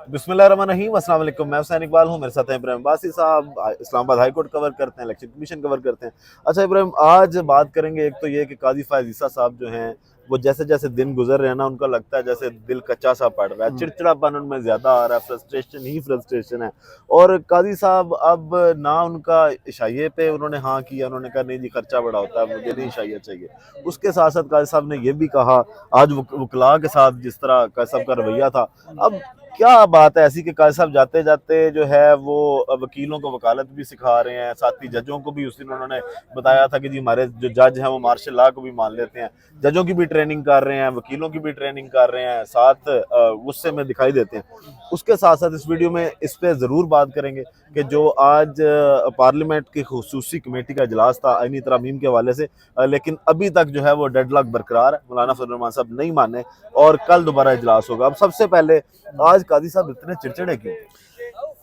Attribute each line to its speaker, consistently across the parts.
Speaker 1: बिस्मिल्लाहिर्रहमानिर्रहीम, अस्सलाम वालेकुम। मैं हुसैन इकबाल हूँ, मेरे साथ हैं इब्राहिम बासी साहब। इस्लामाबाद हाई कोर्ट कवर करते हैं, इलेक्शन कमीशन कवर करते हैं। अच्छा इब्राहिम, आज बात करेंगे, एक तो ये कि काजी फायज ईसा साहब जो हैं वो जैसे जैसे दिन गुजर रहे हैं ना, उनका लगता है जैसे दिल कच्चा सा पड़ रहा है, चिड़चिड़ापन उनमें ज्यादा आ रहा है, फ्रस्ट्रेशन ही फ्रस्ट्रेशन है। और काजी साहब अब ना उनका इशाइये पे उन्होंने हाँ किया, उन्होंने कहा नहीं जी खर्चा बड़ा होता है, मुझे नहीं इशाइया चाहिए। उसके साथ साथ काजी साहब ने ये भी कहा, आज वकला के साथ जिस तरह काजी साहब का रवैया था, अब क्या बात है ऐसी कि काजी साहब जाते जाते जो है वो वकीलों को वकालत भी सिखा रहे हैं, साथ ही जजों को भी। उस दिन उन्होंने बताया था कि जी हमारे जो जज हैं वो मार्शल लॉ को भी मान लेते हैं, जजों की भी ट्रेनिंग कर रहे हैं, वकीलों की भी ट्रेनिंग कर रहे हैं, साथ गुस्से में दिखाई देते हैं। उसके साथ साथ इस वीडियो में इस पे ज़रूर बात करेंगे कि जो आज पार्लियामेंट की खुसूसी कमेटी का इजलास था आईनी तरमीम के हवाले से, लेकिन अभी तक जो है वो डेडलॉक बरकरार है, मौलाना फजल रहमान साहब नहीं माने और कल दोबारा इजलास होगा। अब सबसे पहले आज काजी साहब इतने चिड़चिड़े क्यों?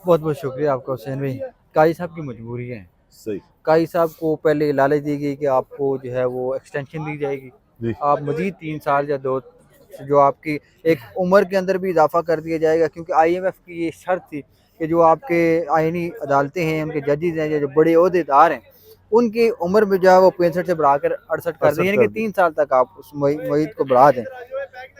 Speaker 2: बहुत बहुत शुक्रिया आपका हुसैन भाई। काजी साहब की मजबूरी है।
Speaker 1: सही।
Speaker 2: काजी साहब को पहले लालच दी गई कि आपको जो है वो एक्सटेंशन दी जाएगी,
Speaker 1: जी
Speaker 2: आप मजीद 3 साल या दो, जो आपकी एक उम्र के अंदर भी इजाफा कर दिया जाएगा, क्योंकि IMF की ये शर्त थी कि जो आपके आईनी अदालतें हैं, उनके जजेज हैं या जो बड़े अहदेदार हैं, उनकी उम्र में जो है वो 65 से बढ़ाकर 68 कर दी,
Speaker 1: 68
Speaker 2: यानी कि
Speaker 1: कर दी।
Speaker 2: 3 साल तक आप उस मुईद को बढ़ा दें।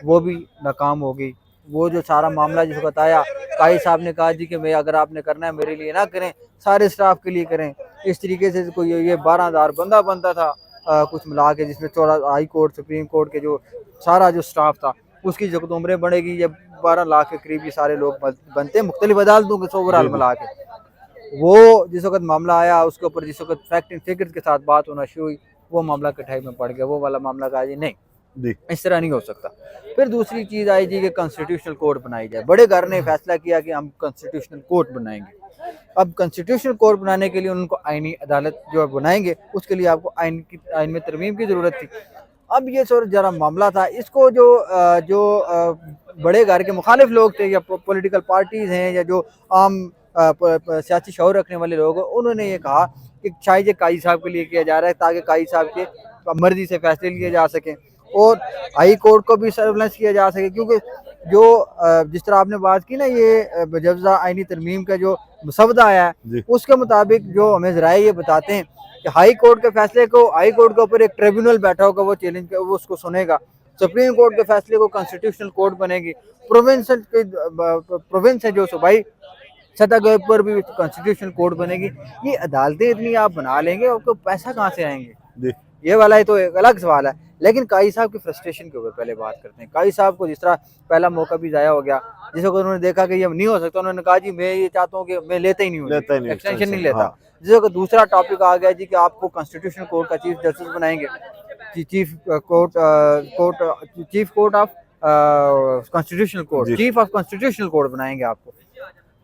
Speaker 2: वो भी नाकाम हो गई। वो जो सारा मामला जिस वक्त आया, काजी साहब ने कहा जी कि मैं, अगर आपने करना है मेरे लिए ना करें, सारे स्टाफ के लिए करें। इस तरीके से कोई ये 12,000 बंदा बनता था कुछ मिला के, जिसमें 14 हाई कोर्ट सुप्रीम कोर्ट के जो सारा जो स्टाफ था, उसकी जो उम्रें बढ़ेगी, ये 12 लाख के करीब ये सारे लोग बनते हैं मुख्तलिफ अदालतों के ओवरऑल
Speaker 1: जी जी
Speaker 2: मिला के। वो जिस वक्त मामला आया, उसके ऊपर जिस वक्त फैक्ट एंड फिगर के साथ बात होना शुरू हुई, वो मामला कटाई में पड़ गया। वो वाला मामला कहा जी नहीं,
Speaker 1: जी
Speaker 2: इस तरह नहीं हो सकता। फिर दूसरी चीज़ आई जी कि कॉन्स्टिट्यूशनल कोर्ट बनाई जाए। बड़े घर ने फैसला किया कि हम कॉन्स्टिट्यूशनल कोर्ट बनाएंगे। अब कॉन्स्टिट्यूशनल कोर्ट बनाने के लिए उनको आईनी अदालत जो बनाएंगे, उसके लिए आपको आइन में तरमीम की ज़रूरत थी। अब ये सर जरा मामला था, इसको बड़े घर के मुखालिफ लोग थे, या पॉलिटिकल पार्टीज़ हैं, या जो आम सियासी शऊर रखने वाले लोग हैं, उन्होंने ये कहा कि शायद ये काजी साहब के लिए किया जा रहा है, ताकि काजी साहब के मर्जी से फैसले लिए जा सकें और हाई कोर्ट को भी सर्विलेंस किया जा सके। क्योंकि जो जिस तरह आपने बात की ना, ये मुजवजा आईनी तरमीम का जो मसवदा आया है,
Speaker 1: जी
Speaker 2: उसके मुताबिक जो हमें ज़राए ये बताते हैं कि हाई कोर्ट के फैसले को, हाई कोर्ट के ऊपर एक ट्रिब्यूनल बैठा होगा, वो चैलेंज वो उसको सुनेगा। सुप्रीम कोर्ट के फैसले को कॉन्स्टिट्यूशनल कोर्ट बनेगी। प्रोविंस है जो सूबाई सतह के ऊपर भी कॉन्स्टिट्यूशनल कोर्ट बनेगी। ये अदालतें इतनी आप बना लेंगे, आपको पैसा कहाँ से आएंगे?
Speaker 1: जी
Speaker 2: ये वाला ही तो एक अलग सवाल है। लेकिन काजी साहब की फ्रस्ट्रेशन के ऊपर पहले बात करते हैं। काजी साहब को जिस तरह पहला मौका भी ज़ाया हो गया, जिस वक्त उन्होंने देखा कि ये नहीं हो सकता, उन्होंने कहा जी मैं ये चाहता हूँ कि मैं लेता ही नहीं हूँ,
Speaker 1: लेता ही नहीं
Speaker 2: एक्सटेंशन नहीं
Speaker 1: एक्सटेंशन।
Speaker 2: लेता।
Speaker 1: हाँ
Speaker 2: जिस वक्त दूसरा टॉपिक आ गया जी कि आपको कॉन्स्टिट्यूशनल कोर्ट का चीफ जस्टिस बनाएंगे, chief court of constitutional court,
Speaker 1: जी
Speaker 2: चीफ ऑफ कॉन्स्टिट्यूशनल कोर्ट बनाएंगे आपको।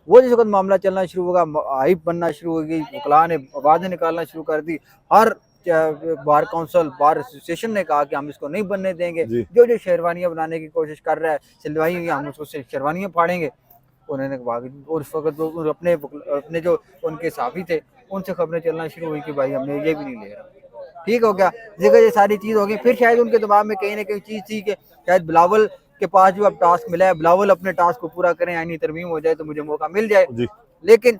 Speaker 2: वो जिस वक्त मामला चलना शुरू होगा, हाइप बनना शुरू हो गई, वकला ने आवाज़ें निकालना शुरू कर दी। हर बार काउंसिल, बार एसोसिएशन ने कहा कि हम इसको नहीं बनने देंगे।
Speaker 1: जी
Speaker 2: जो जो शेरवानियाँ बनाने की कोशिश कर रहा है, सिलवाई हम उसको शेरवानियाँ फाड़ेंगे। उन्होंने कहा, और उस वक्त वो अपने जो उनके साथी थे, उनसे खबरें चलना शुरू हुई कि भाई हमने ये भी नहीं ले रहा। ठीक हो गया, जगह ये सारी चीज़ हो गई। फिर शायद उनके दिमाग में कहीं ना कहीं चीज़ थी कि शायद बिलावल के पास जो अब टास्क मिला है, बिलावल अपने टास्क को पूरा करें, आईनी तरमीम हो जाए तो मुझे मौका मिल जाए।
Speaker 1: जी
Speaker 2: लेकिन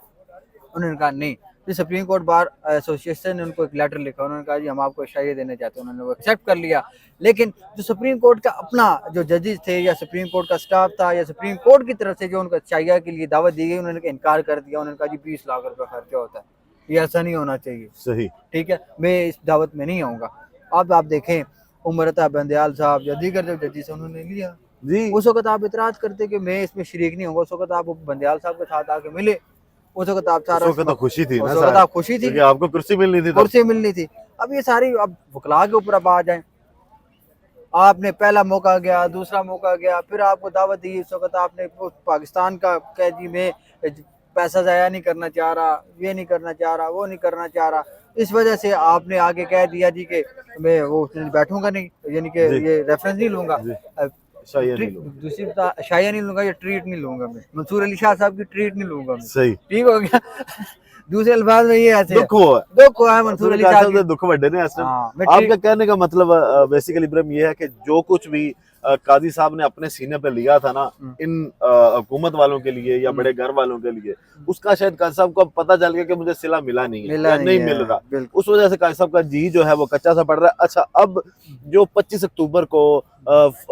Speaker 2: उन्होंने कहा नहीं। फिर सुप्रीम कोर्ट बार एसोसिएशन ने उनको एक लेटर लिखा, उन्होंने कहा जी हम आपको शायद देने चाहते हैं, उन्होंने वो एक्सेप्ट कर लिया। लेकिन जो सुप्रीम कोर्ट का अपना जो जजेस थे, या सुप्रीम कोर्ट का स्टाफ था, या सुप्रीम कोर्ट की तरफ से जो उनको शाइया के लिए दावत दी गई, उन्होंने इनकार कर दिया। उन्होंने कहा जी 20 लाख रुपये खर्चा होता है, ये ऐसा नहीं होना चाहिए।
Speaker 1: सही।
Speaker 2: ठीक है, मैं इस दावत में नहीं आऊँगा। अब आप देखें, उमरता बंदयाल साहब या दीगर जो जजेस उन्होंने लिया।
Speaker 1: जी
Speaker 2: उस वक्त आप इतराज़ करते कि मैं इसमें शरीक नहीं होगा, उस वक्त आप बंदयाल साहब के साथ आके मिले। उस वक्त आप
Speaker 1: उस
Speaker 2: सारा
Speaker 1: वक्त तो खुशी थी
Speaker 2: उस
Speaker 1: ना
Speaker 2: वक्त
Speaker 1: सर,
Speaker 2: आप खुशी थी,
Speaker 1: क्योंकि आपको कुर्सी मिलनी थी तब।
Speaker 2: कुर्सी मिलनी थी। अब ये सारी, अब वकला के ऊपर अब आ जाए, आपने पहला मौका गया, दूसरा मौका गया, फिर आपको दावत दी। इस वक्त आपने पाकिस्तान का कह दी मैं पैसा ज़ाया नहीं करना चाह रहा, ये नहीं करना चाह रहा, वो नहीं करना चाह रहा। इस वजह से आपने आगे कह दिया जी कि मैं वो बैठूंगा नहीं, यानी कि
Speaker 1: जी
Speaker 2: ये रेफरेंस नहीं लूंगा,
Speaker 1: जी शायद नहीं लोग।
Speaker 2: दूसरी शाया नहीं लूंगा, या ट्रीट नहीं लूंगा, मैं मंसूर अली शाह साहब की ट्रीट नहीं लूंगा मैं।
Speaker 1: सही।
Speaker 2: ठीक हो गया। दूसरे अल्फाज में ये ऐसे
Speaker 1: दुख हुआ
Speaker 2: दुख हुआ है मंसूर अली साहब की।
Speaker 1: दुख वड्डे ने इस टाइम।
Speaker 2: हाँ, मैं
Speaker 1: आपका कहने का मतलब बेसिकली इब्राहिम ये है कि जो कुछ भी काजी साहब ने अपने सीने पे लिया था ना इन हुकूमत वालों के लिए या बड़े घर वालों के लिए, उसका शायद काजी साहब को अब पता चल गया कि मुझे सिला मिला नहीं है या नहीं मिल रहा,
Speaker 2: बिल्कुल।
Speaker 1: उस वजह से काजी साहब का जी जो है वो कच्चा सा पड़ रहा है। अच्छा, अब जो 25 अक्टूबर को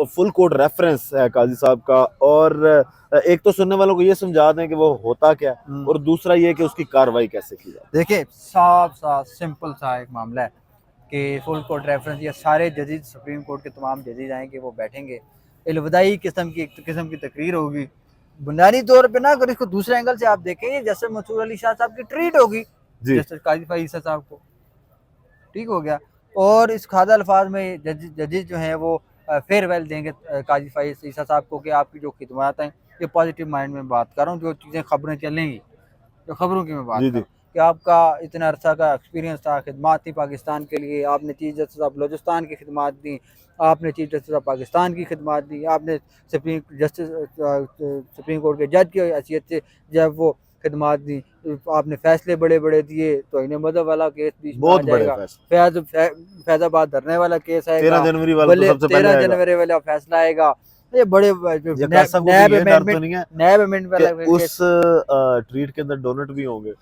Speaker 1: फुल कोर्ट रेफरेंस है काजी साहब का, और एक तो सुनने वालों को ये समझा दें कि वो होता क्या, और दूसरा ये कि उसकी कार्रवाई कैसे की जाए।
Speaker 2: देखिए, साफ साफ सिंपल सा एक मामला है कि फुल कोर्ट रेफरेंस, या सारे जजेज सुप्रीम कोर्ट के तमाम जजेज आएंगे, वो बैठेंगे, इल्वदाई किस्म की तकरीर होगी। बुनियादी तौर पे ना, अगर इसको दूसरे एंगल से आप देखेंगे, जैसे मंसूर अली शाह साहब की ट्रीट होगी जैसे काजी फ़ाइज़ साहब को, ठीक हो गया। और इस खादा अल्फाज में जजेज जो हैं वो फेयरवेल देंगे काजी फ़ाइज़ ईसा साहब को कि आपकी जो खिदमत हैं, ये पॉजिटिव माइंड में बात कर रहा हूँ, जो चीज़ें खबरें चलेंगी, जो खबरों की मैं बात कर रहा हूँ कि आपका इतना अरसा का एक्सपीरियंस था, खिदमत थी पाकिस्तान के लिए, आपने चीफ जस्टिस ऑफ बलोचिस्तान की खिदमत दी, आपने चीफ जस्टिस ऑफ पाकिस्तान की खिदमत दी, आपने सुप्रीम कोर्ट के जज की हैसियत से जब वो खिदमत दी, आपने फैसले बड़े बड़े दिए। तो इन्हें मदद वाला केस भी
Speaker 1: बहुत जाएगा,
Speaker 2: फैजाबाद धरने वाला केस आएगा,
Speaker 1: 13 जनवरी वाला तो सबसे पहले
Speaker 2: 13 जनवरी वाला फैसला आएगा। ये बड़े
Speaker 1: नैब अमेंडमेंट उस ट्वीट के अंदर डोनेट भी होंगे।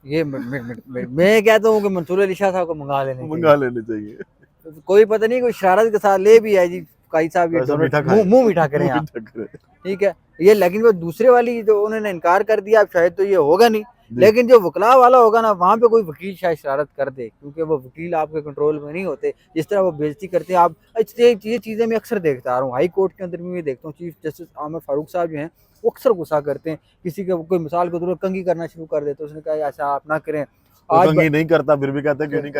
Speaker 2: ये मैं कहता हूँ कि मंसूर अली शाह साहब को मंगा लेने
Speaker 1: चाहिए।
Speaker 2: कोई पता नहीं, कोई शरारत के साथ ले भी है जी काई साहब, ये मुंह मीठा करें आप, ठीक है ये। लेकिन वो दूसरे वाली जो उन्होंने इनकार कर दिया, शायद तो ये होगा नहीं, लेकिन जो वकला वाला होगा ना, वहाँ पे कोई वकील शायद शरारत कर दे, क्योंकि वो वकील आपके कंट्रोल में नहीं होते। जिस तरह वो बेइज्जती करते हैं आप, ये चीज़ें मैं अक्सर देखता आ रहा हूँ, हाई कोर्ट के अंदर भी मैं देखता हूँ। चीफ जस्टिस आमिर फारूक साहब जो हैं वो अक्सर गुस्सा करते हैं, किसी के कोई मिसाल के तौर पर कंघी करना शुरू कर देते, उसने कहा ऐसा आप ना करें,
Speaker 1: आज नहीं करता फिर भी कहते क्यों नहीं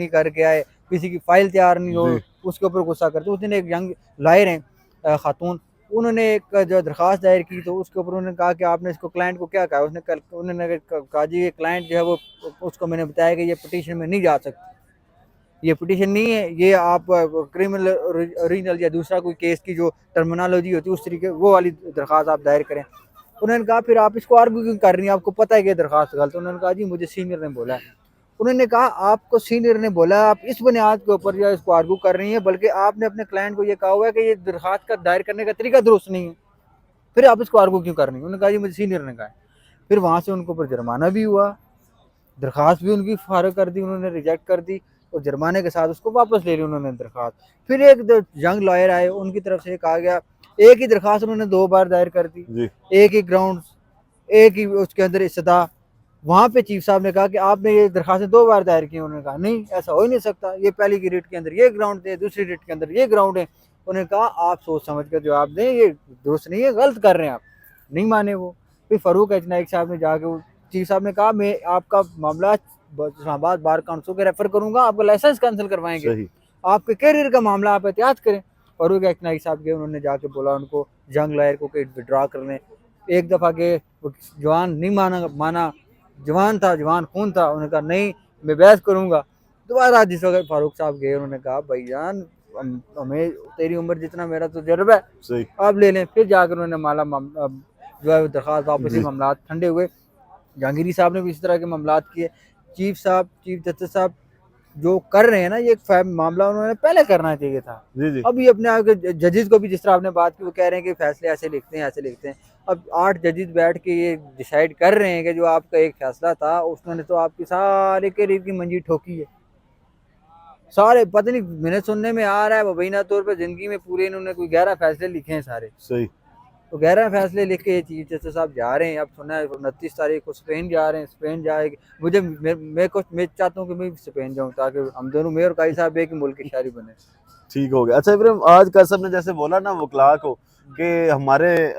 Speaker 2: करके आए, किसी की फाइल तैयार नहीं हो, उसके ऊपर गुस्सा करते। उस दिन एक यंग लॉयर हैं खातून, उन्होंने एक जो दरख्वास्त दायर की, तो उसके ऊपर उन्होंने कहा कि आपने इसको क्लाइंट को क्या कहा, उन्होंने कहा जी ये क्लाइंट जो है वो, उसको मैंने बताया कि ये पिटीशन में नहीं जा सकती, ये पिटीशन नहीं है, ये आप क्रिमिनल ओरिजिनल या दूसरा कोई केस की जो टर्मिनोलॉजी होती है उस तरीके वो वाली दरख्वास्त आप दायर करें। उन्होंने कहा फिर आप इसको आर्ग्यू क्यों कर रही हैं, आपको पता है कि दरख्वास्त गलत। उन्होंने कहा जी मुझे सीनियर ने बोला है। उन्होंने कहा आपको सीनियर ने बोला, आप इस बुनियाद के ऊपर जो इसको आर्ग्यू कर रही हैं, बल्कि आपने अपने क्लाइंट को ये कहा हुआ है कि ये दरख्वास्त का दायर करने का तरीका दुरुस्त नहीं है, फिर आप इसको आर्ग्यू क्यों कर रही हैं। उन्होंने कहा जी मुझे सीनियर ने कहा। फिर वहाँ से उनको ऊपर जुर्माना भी हुआ, दरख्वास्त भी उनकी फारग कर दी, उन्होंने रिजेक्ट कर दी, और जुर्माने के साथ उसको वापस ले ली उन्होंने दरख्वास्त। फिर एक यंग लॉयर आए, उनकी तरफ से कहा गया, एक ही दरख्वास्त उन्होंने 2 बार दायर कर दी, एक ही ग्राउंड, एक ही उसके अंदर इस्तदा। वहाँ पे चीफ साहब ने कहा कि आपने ये दरख्वास्तें 2 बार दायर की। उन्होंने कहा नहीं, ऐसा हो ही नहीं सकता, ये पहली की रेट के अंदर ये ग्राउंड थे, दूसरी रेट के अंदर ये ग्राउंड है। उन्होंने कहा आप सोच समझ कर जवाब दें, ये दुरुस्त नहीं है, गलत कर रहे हैं आप। नहीं माने वो। फिर फारूक एच नाइक साहब ने जाके, चीफ साहब ने कहा मैं आपका मामला इस्लामाबाद बार काउंसिल के रेफर करूंगा, आपका लाइसेंस कैंसिल करवाएंगे, आपके कैरियर का मामला आप एहतियात करें। फारूक एच नाइक साहब के, उन्होंने जाके बोला उनको यंग लॉयर को कि विड्रॉ कर लें। एक दफ़ा के जवान नहीं माना, जवान था, जवान खून था, उन्होंने कहा नहीं मैं बहस करूंगा। दोबारा जिस वक्त फारूक साहब गए, उन्होंने कहा भाईजान हमें तेरी उम्र जितना मेरा तो तजुर्बा है, आप ले लें। फिर जाकर उन्होंने जो है दरख्वास्त वापसी, मामला ठंडे हुए। जहांगीरी साहब ने भी इस तरह के मामला किए। चीफ जस्टिस साहब जो कर रहे हैं ना, ये मामला उन्होंने पहले करना चाहिए था। अभी अपने आप के जजेस को भी, जिस तरह आपने बात की, वो कह रहे हैं कि फैसले ऐसे लिखते हैं, ऐसे लिखते हैं। अब 8 जजेस बैठ के ये डिसाइड कर रहे हैं कि जो आपका एक फैसला था उसने तो आपकी सारे करियर की मंजी ठोकी है। सारे पता नहीं, मैंने सुनने में आ रहा है मुबैना तौर पर जिंदगी में पूरे इन्होंने कोई 11 फैसले लिखे हैं सारे।
Speaker 1: सही।
Speaker 2: तो 11 फैसले लिख के चीफ जस्टिस साहब जा रहे हैं। अब सुना है 29 तारीख को स्पेन जा रहे हैं, स्पेन जाएगी। मैं चाहता हूँ कि मैं स्पेन जाऊँ, ताकि हम दोनों, मैं और काई साहब एक ही मुल्क की शायरी बने।
Speaker 1: ठीक हो गया। अच्छा इब्राहिम, आज कासम ने जैसे बोला ना वकला को कि हमारे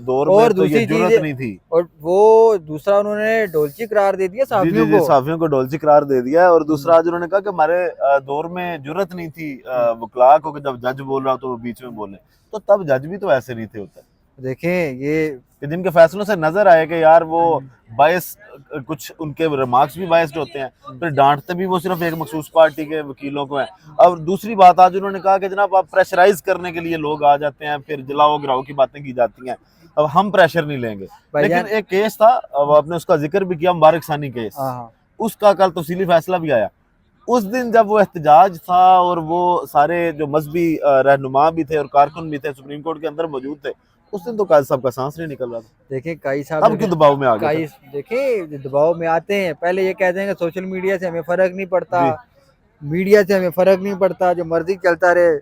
Speaker 1: दौर में तो ये जुर्रत नहीं थी,
Speaker 2: और वो दूसरा उन्होंने डोलची करार दे दिया
Speaker 1: साफियों को डोलची करार दे दिया। और दूसरा आज उन्होंने कहा कि हमारे दौर में जुर्रत नहीं थी वकला को कि जब जज बोल रहा तो वो बीच में बोले। तो तब जज भी तो ऐसे नहीं थे होते।
Speaker 2: देखें ये
Speaker 1: जिनके फैसलों से नजर आए कि यार वो बायस, कुछ उनके रिमार्क्स भी बायस्ड होते हैं, फिर डांटते भी वो सिर्फ एक मखसूस पार्टी के वकीलों को हैं। और दूसरी बात, आज उन्होंने कहा कि जनाब आप प्रेशराइज करने के लिए लोग आ जाते हैं, फिर जलाओ गिराओ की बातें की जाती हैं। अब हम प्रेशर नहीं लेंगे। लेकिन
Speaker 2: भाईजान।
Speaker 1: एक केस था, अब आपने उसका जिक्र भी किया, मुबारक सानी केस,
Speaker 2: हाँ हाँ
Speaker 1: उसका कल तफसीली फैसला भी आया। उस दिन जब वो एहतजाज था और वो सारे जो मजहबी रहनुमा भी थे और कारकुन भी थे सुप्रीम कोर्ट के अंदर मौजूद थे, उस दिन तो काजी साहब का सांस नहीं निकल रहा था।
Speaker 2: देखिए काई साहब
Speaker 1: तब क्यों दबाव में आ गए
Speaker 2: काई
Speaker 1: थे?
Speaker 2: देखिए दबाव में आते हैं, पहले ये कहते हैं कि सोशल मीडिया से हमें फर्क नहीं पड़ता,
Speaker 1: जी
Speaker 2: मीडिया से हमें फर्क नहीं पड़ता, जो मर्जी चलता रहे।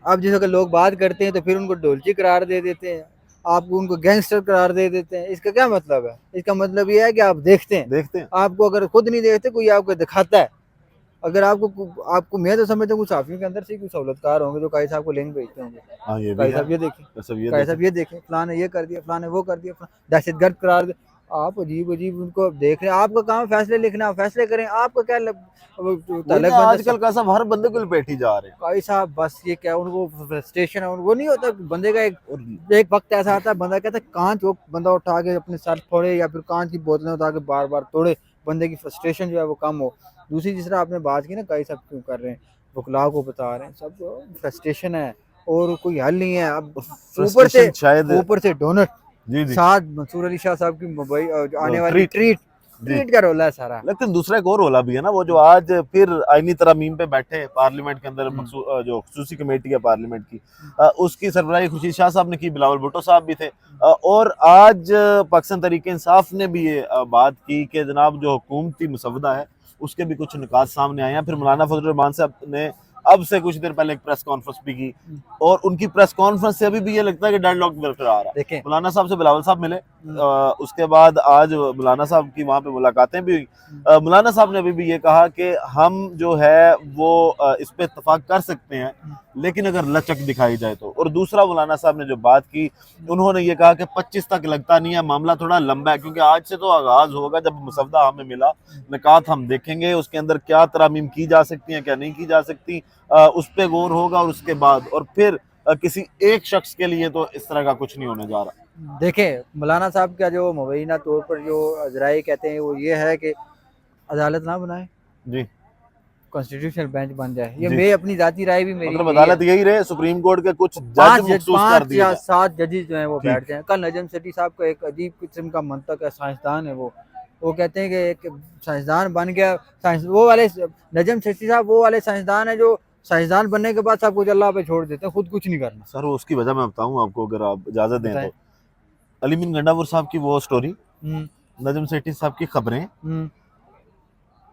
Speaker 2: अब जैसे कि लोग बात करते हैं तो फिर उनको ढोलची करार दे देते हैं, आपको उनको गैंगस्टर करार दे देते हैं। इसका क्या मतलब है? इसका मतलब ये है कि आप देखते हैं,
Speaker 1: देखते हैं।
Speaker 2: आपको अगर खुद नहीं देखते कोई आपको दिखाता है। अगर आपको मैं तो समझता हूँ कुछ साफियों के अंदर से कुछ सहूलतकार होंगे जो काई साहब को लिंक भेजते होंगे,
Speaker 1: हाँ ये भी
Speaker 2: काई
Speaker 1: है,
Speaker 2: साहब ये देखें,
Speaker 1: सब ये
Speaker 2: काई
Speaker 1: देखें।
Speaker 2: साहब ये देखें, फलां ने ये कर दिया, फलां ने वो कर दिया, दहशतगर्द करार दे। आप अजीब अजीब उनको देख रहे हैं। आपका काम फैसले लिखना, फैसले करें, आपका क्या
Speaker 1: वही
Speaker 2: तलक
Speaker 1: ना,
Speaker 2: बंदे
Speaker 1: आजकल का सब हर बंदे को लपेटी जा रहे हैं।
Speaker 2: काई साहब बस ये क्या उनको फ्रस्ट्रेशन है, वो नहीं होता बंदे का
Speaker 1: और
Speaker 2: एक वक्त ऐसा आता है बंदा कहता है कांच, वो बंदा उठा के अपने सर फोड़े या फिर कांच की बोतलें उठा के बार बार तोड़े, बंदे की फ्रस्ट्रेशन जो है वो कम हो। दूसरी जिस तरह आपने बात की ना काई साहब क्यों कर रहे हैं, वकला को बता रहे हैं, सब फ्रस्ट्रेशन है और कोई हल नहीं है। अब
Speaker 1: फ्रस्ट्रेशन शायद।
Speaker 2: ऊपर से डोनट
Speaker 1: जी जी।
Speaker 2: साथ मंसूर अली शाह साहब की आने वाली
Speaker 1: ट्रीट।
Speaker 2: ट्रीट
Speaker 1: जी।
Speaker 2: ट्रीट का रोला है सारा।
Speaker 1: लेकिन दूसरा एक और रोला भी है ना, वो जो आज फिर आईनी तरमीम पे बैठे पार्लियामेंट के अंदर, जो खसूसी कमेटी है पार्लियामेंट की, उसकी सरबराही खुर्शीद शाह साहब ने की, बिलावल भुट्टो साहब भी थे। और आज पाकिस्तान तहरीक इंसाफ ने भी ये बात की कि जनाब जो हुकूमती मसवदा है उसके भी कुछ निकात सामने आए हैं। फिर मौलाना फजल रहमान साहब ने अब से कुछ देर पहले एक प्रेस कॉन्फ्रेंस भी की, और उनकी प्रेस कॉन्फ्रेंस से अभी भी ये लगता है कि डेडलॉक बरकरार है।
Speaker 2: देखें
Speaker 1: मौलाना साहब से बिलावल साहब मिले, उसके बाद आज मौलाना साहब की वहाँ पे मुलाकातें भी हुई। मौलाना साहब ने अभी भी ये कहा कि हम जो है वो इस पे इत्तेफाक कर सकते हैं, लेकिन अगर लचक दिखाई जाए तो। और दूसरा मौलाना साहब ने जो बात की, उन्होंने ये कहा कि 25 तक लगता नहीं है, मामला थोड़ा लंबा है, क्योंकि आज से तो आगाज होगा जब मसवदा हमें मिला, निकात हम देखेंगे, उसके अंदर क्या तरामीम की जा सकती हैं क्या नहीं की जा सकती, उस पर गौर होगा, और उसके बाद और फिर किसी एक शख्स के लिए तो इस तरह का कुछ नहीं होने जा रहा।
Speaker 2: देखें मौलाना साहब का जो मुबैना तौर पर जो अजराई कहते हैं वो ये है कि अदालत ना बनाए,
Speaker 1: जी
Speaker 2: कॉन्स्टिट्यूशनल बेंच बन जाए। ये
Speaker 1: जी।
Speaker 2: मैं अपनी जाती राय भी मेरी
Speaker 1: मतलब
Speaker 2: यही
Speaker 1: अदालत
Speaker 2: है।
Speaker 1: यही रहे, सुप्रीम कोर्ट के कुछ जज
Speaker 2: पांच
Speaker 1: मखसूस कर
Speaker 2: पांच
Speaker 1: दिए
Speaker 2: या
Speaker 1: जाए।
Speaker 2: 7 जजेस जो हैं वो
Speaker 1: ठीक।
Speaker 2: बैठ जाएं। कल नजम सेठी साहब का एक अजीब किस्म का मंतक है, साइंसदान है वो कहते हैं कि एक साइंसदान बन गया, साइंस वो वाले नजम सेठी साहब वो वाले साइंसदान है जो साइंसदान बनने के बाद सब कुछ अल्लाह पे छोड़ देते हैं, खुद कुछ नहीं करना।
Speaker 1: सर वो उसकी वजह मैं बताऊं आपको, अगर आप इजाजत दें
Speaker 2: बताएं।
Speaker 1: तो। अली मीन गंडापुर साहब की वो स्टोरी,
Speaker 2: हम्म,
Speaker 1: नजम सेठी साहब की खबरें,
Speaker 2: हम्म,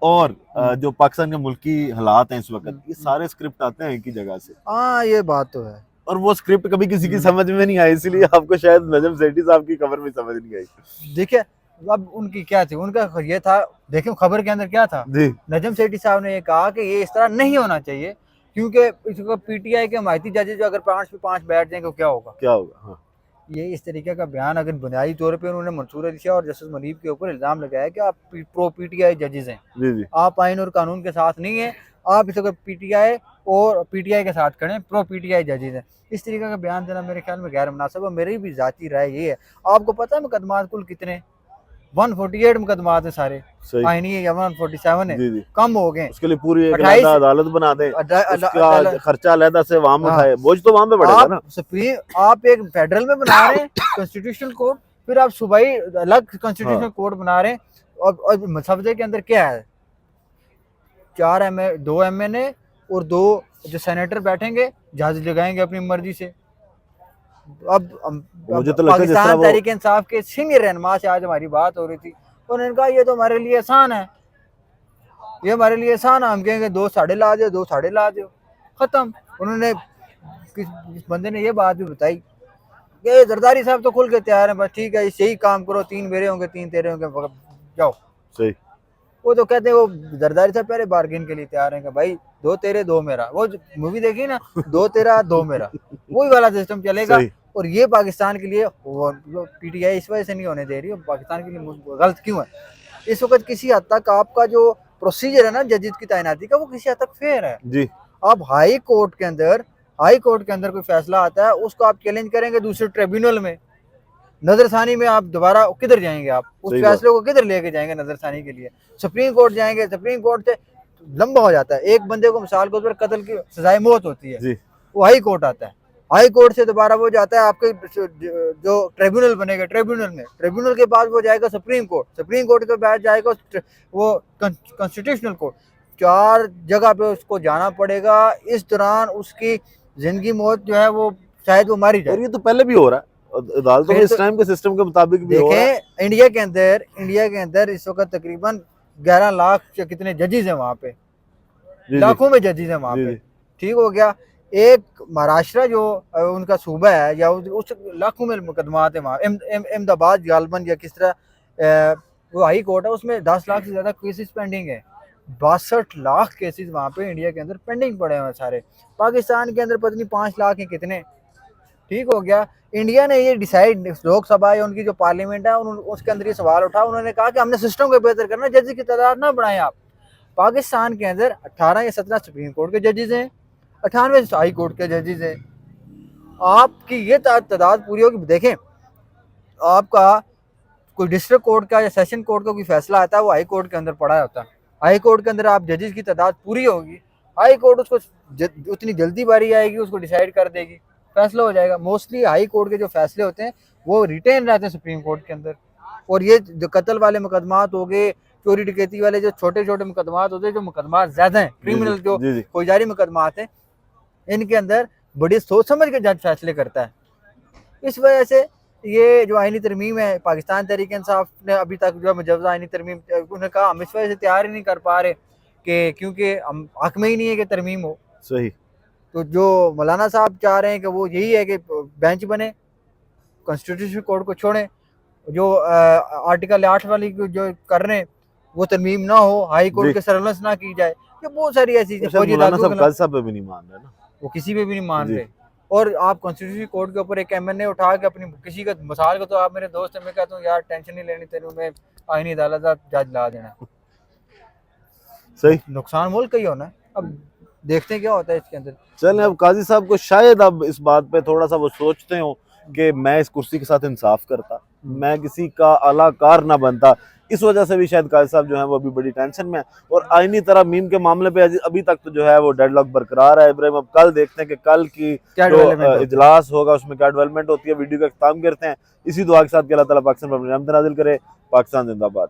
Speaker 1: और जो पाकिस्तान के मुल्की हालात हैं इस वक्त, ये
Speaker 2: हम्म।
Speaker 1: सारे स्क्रिप्ट आते हैं एक ही जगह से,
Speaker 2: हाँ ये बात तो है।
Speaker 1: और वो स्क्रिप्ट कभी किसी की समझ में नहीं आई, इसलिए आपको शायद नजम सेठी साहब की खबर भी समझ नहीं आई।
Speaker 2: देखिए अब उनकी क्या थी, उनका ये था, देखिए खबर के अंदर क्या था,
Speaker 1: जी
Speaker 2: नजम सेठी साहब ने ये कहा कि ये इस तरह नहीं होना चाहिए, क्योंकि इसको पीटीआई के हमायती जजेस जो अगर 5 पे 5 बैठ जाएंगे तो क्या होगा।
Speaker 1: क्या होगा। हाँ
Speaker 2: ये इस तरीके का बयान अगर बुनियादी तौर पे उन्होंने मंसूर अली शाह और जस्टिस मनीब के ऊपर इल्जाम लगाया कि आप प्रो पीटीआई जजेस हैं,
Speaker 1: जी जी।
Speaker 2: आप आइन और कानून के साथ नहीं है, आप इस अगर पीटीआई और पीटीआई के साथ करें, प्रो पीटीआई जजेस हैं, इस तरीके का बयान देना मेरे ख्याल में गैर मुनासिब है। मेरी भी जाती राय ये है। आपको पता है मुकदमात कुल कितने 148 मुकदमात है सारे,
Speaker 1: सही।
Speaker 2: आईनी है या 147 है,
Speaker 1: जी जी।
Speaker 2: कम हो गए।
Speaker 1: उसके लिए पूरी एक
Speaker 2: 28
Speaker 1: अलग अदालत बना दे, उसका
Speaker 2: अदालत-
Speaker 1: खर्चा अलग से वहां में
Speaker 2: हाँ।
Speaker 1: उठाए, बोझ तो वहां पे बढ़ेगा ना।
Speaker 2: आप एक फेडरल में बना रहे हैं कॉन्स्टिट्यूशनल कोर्ट, फिर आप सूबाई अलग कॉन्स्टिट्यूशनल कोर्ट बना रहे हैं, और मसवदे के अंदर क्या है, 2 एमएनए और 2 जो सेनेटर बैठेंगे, जज लगाएंगे अपनी मर्जी से। अब
Speaker 1: मुझे तो लगता है जिस तरह
Speaker 2: पाकिस्तान
Speaker 1: वो
Speaker 2: तहरीक इंसाफ के सीनियर रहनुमा से आज हमारी बात हो रही थी, उन्होंने कहा ये तो हमारे लिए आसान है, ये हमारे लिए आसान है, हम कहेंगे 2 साढ़े ला दो, 2 साढ़े ला दो, खत्म। उन्होंने किस बंदे ने ये बात भी बताई कि जरदारी साहब तो खुल के तैयार हैं, बस ठीक है यही काम करो, 3 मेरे होंगे 3 तेरे होंगे, जाओ।
Speaker 1: सही।
Speaker 2: वो तो कहते हैं, वो जरदारी साहब पहले बार्गेन के लिए तैयार हैं कि भाई 2 तेरे 2 मेरा, वो मूवी देखी ना 2 तेरा 2 मेरा, वही वाला सिस्टम चलेगा।
Speaker 1: सही।
Speaker 2: और ये पाकिस्तान के लिए पीटीआई इस वजह से नहीं होने दे रही, पाकिस्तान के लिए गलत क्यों है। इस वक्त किसी हद तक आपका जो प्रोसीजर है ना जजेस की तैनाती का, वो किसी हद तक फेयर है।
Speaker 1: जी
Speaker 2: अब हाई कोर्ट के अंदर कोई फैसला आता है, उसको आप चैलेंज करेंगे दूसरे ट्रिब्यूनल में, नजरसानी में आप दोबारा किधर जाएंगे, आप उस
Speaker 1: सही बात।
Speaker 2: फैसले को किधर लेके जाएंगे नजरसानी के लिए, सुप्रीम कोर्ट जाएंगे, सुप्रीम कोर्ट से लंबा हो जाता है। एक बंदे को मिसाल के तौर पर कत्ल की सजाए मौत होती है,
Speaker 1: जी।
Speaker 2: वो हाई कोर्ट आता है, हाई कोर्ट से दोबारा वो जाता है आपके जो ट्रिब्यूनल बनेगा, ट्रिब्यूनल के बाद वो जाएगा सुप्रीम कोर्ट के बाद जाएगा वो कॉन्स्टिट्यूशनल कोर्ट। 4 जगह पे उसको जाना पड़ेगा। इस दौरान उसकी जिंदगी मौत जो है वो शायद वो मारी जाए।
Speaker 1: और ये तो पहले भी हो रहा है अदालतों में, इस टाइम के सिस्टम के मुताबिक भी हो रहा है।
Speaker 2: देखें इंडिया के अंदर इस वक्त तकरीबन 11 लाख से कितने जजेस हैं वहाँ पे, लाखों में जजेस हैं वहाँ पे। ठीक हो गया। एक महाराष्ट्र जो उनका सूबा है या उस लाखों में मुकदमात है वहाँ, अहमदाबाद गालबन या किस तरह वो हाई कोर्ट है, उसमें 10 लाख से ज़्यादा केसेस पेंडिंग है। 62 लाख केसेस वहाँ पे इंडिया के अंदर पेंडिंग पड़े हुए हैं सारे। पाकिस्तान के अंदर पता नहीं 5 लाख हैं कितने। ठीक हो गया। इंडिया ने ये डिसाइड, लोकसभा या उनकी जो पार्लियामेंट है उसके अंदर ये सवाल उठा, उन्होंने कहा कि हमने सिस्टम को बेहतर करना, जजेस की तादाद ना बढ़ाएं आप। पाकिस्तान के अंदर 18 या 17 सुप्रीम कोर्ट के जजेस हैं, 98 हाई कोर्ट के जजेस हैं। आपकी ये तादाद पूरी होगी। देखें आपका कोई डिस्ट्रिक्ट कोर्ट का या सेशन कोर्ट का कोई फैसला आता है वो हाई कोर्ट के अंदर पड़ा होता है। हाई कोर्ट के अंदर आप जजेस की तादाद पूरी होगी, हाई कोर्ट उसको उतनी जल्दी बारी आएगी, उसको डिसाइड कर देगी, फैसला हो जाएगा। मोस्टली हाई कोर्ट के जो फैसले होते हैं वो रिटेन रहते हैं सुप्रीम कोर्ट के अंदर। और ये जो कत्ल वाले मुकदमात हो गए, चोरी डकैती वाले जो छोटे छोटे मुकदमात होते हैं, जो मुकदमात ज्यादा हैं, क्रिमिनल जो फौजदारी मुकदमात हैं, इनके अंदर बड़ी सोच समझ के जज फैसले करता है। इस वजह से ये जो आईनी तरमीम है, पाकिस्तान तहरीक इंसाफ ने अभी तक जो मुजवजा आईनी तरमीम, उन्होंने कहा हम इस वजह से तैयार ही नहीं कर पा रहे कि क्योंकि हम हक में ही नहीं है कि तरमीम हो।
Speaker 1: सही।
Speaker 2: तो जो मौलाना साहब चाह रहे हैं कि वो यही है कि बेंच बने, कॉन्स्टिट्यूशन कोर्ट को छोड़ें, जो आर्टिकल 8 वाली जो कर रहे हैं वो तरमीम ना हो, हाई कोर्ट के सरलेंस ना की जाए। ये बहुत सारी ऐसी
Speaker 1: मौलाना साहब काजी साहब पे भी नहीं मान रहे ना,
Speaker 2: वो किसी पे भी नहीं मान रहे। और आप कॉन्स्टिट्यूशन कोर्ट के ऊपर एक एमएनए उठा के अपनी किसी का मिसाल को, तो आप मेरे दोस्त हैं, मैं कहता हूँ यार टेंशन नहीं लेनी तेरे में, आईनी अदालत जज ला देना।
Speaker 1: सही।
Speaker 2: नुकसान मुल्क का ही होना है। अब देखते हैं क्या होता है इसके अंदर।
Speaker 1: चलें, अब काजी साहब को शायद अब इस बात पे थोड़ा सा वो सोचते हो कि मैं इस कुर्सी के साथ इंसाफ करता, मैं किसी का अलाकार ना बनता। इस वजह से भी शायद काजी साहब जो है वो अभी बड़ी टेंशन में है। और आईनी तरमीम के मामले पे अभी तक तो जो है वो डेडलॉक बरकरार है। इब्राहिम, अब कल देखते हैं कि कल की जो इजलास होगा उसमें क्या डेवलपमेंट होती है। वीडियो का इख्तिताम करते हैं इसी दुआ के साथ कि अल्लाह ताला पाकिस्तान पर अपनी रहमत नाज़िल करे। पाकिस्तान जिंदाबाद।